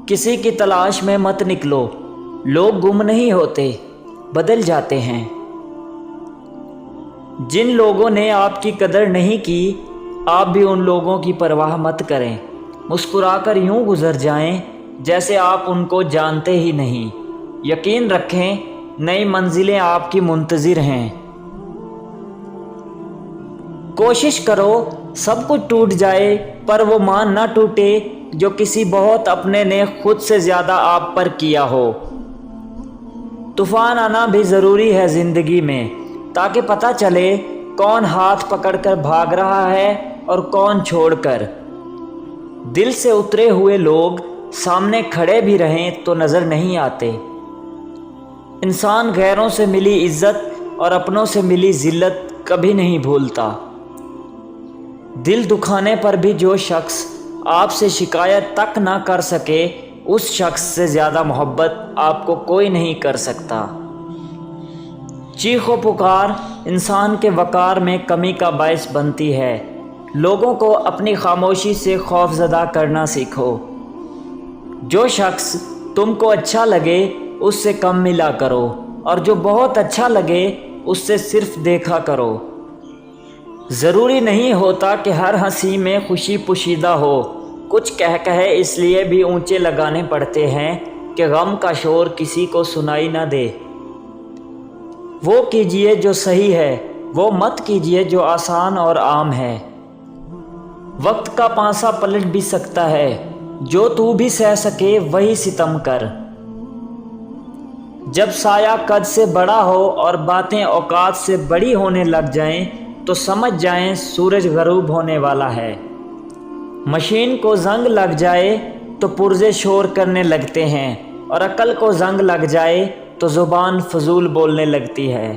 किसी की तलाश में मत निकलो। लोग गुम नहीं होते, बदल जाते हैं। जिन लोगों ने आपकी कदर नहीं की, आप भी उन लोगों की परवाह मत करें। मुस्कुराकर यूं गुजर जाएं जैसे आप उनको जानते ही नहीं। यकीन रखें, नई मंजिलें आपकी मुंतज़िर हैं। कोशिश करो सब कुछ टूट जाए, पर वो मान ना टूटे जो किसी बहुत अपने ने खुद से ज़्यादा आप पर किया हो। तूफ़ान आना भी ज़रूरी है ज़िंदगी में, ताकि पता चले कौन हाथ पकड़कर भाग रहा है और कौन छोड़कर। दिल से उतरे हुए लोग सामने खड़े भी रहें तो नज़र नहीं आते। इंसान गैरों से मिली इज्जत और अपनों से मिली जिल्लत कभी नहीं भूलता। दिल दुखाने पर भी जो शख्स आपसे शिकायत तक ना कर सके, उस शख्स से ज़्यादा मोहब्बत आपको कोई नहीं कर सकता। चीखो पुकार इंसान के वक़ार में कमी का बायस बनती है। लोगों को अपनी खामोशी से खौफज़दा करना सीखो। जो शख्स तुमको अच्छा लगे उससे कम मिला करो, और जो बहुत अच्छा लगे उससे सिर्फ देखा करो। ज़रूरी नहीं होता कि हर हंसी में खुशी पोशीदा हो। कुछ कह कहे इसलिए भी ऊंचे लगाने पड़ते हैं कि गम का शोर किसी को सुनाई ना दे। वो कीजिए जो सही है, वो मत कीजिए जो आसान और आम है। वक्त का पांसा पलट भी सकता है, जो तू भी सह सके वही सितम कर। जब साया कद से बड़ा हो और बातें औकात से बड़ी होने लग जाएं, तो समझ जाएं सूरज गरूब होने वाला है। मशीन को जंग लग जाए तो पुर्जे शोर करने लगते हैं, और अकल को जंग लग जाए तो ज़ुबान फजूल बोलने लगती है।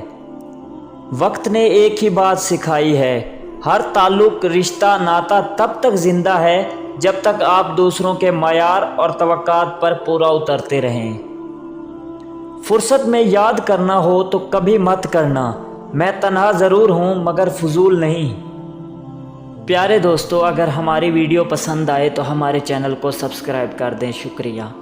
वक्त ने एक ही बात सिखाई है, हर ताल्लुक़ रिश्ता नाता तब तक ज़िंदा है जब तक आप दूसरों के मयार और तवक्कात पर पूरा उतरते रहें। फुर्सत में याद करना हो तो कभी मत करना, मैं तन्हा ज़रूर हूँ मगर फजूल नहीं। प्यारे दोस्तों, अगर हमारी वीडियो पसंद आए तो हमारे चैनल को सब्सक्राइब कर दें। शुक्रिया।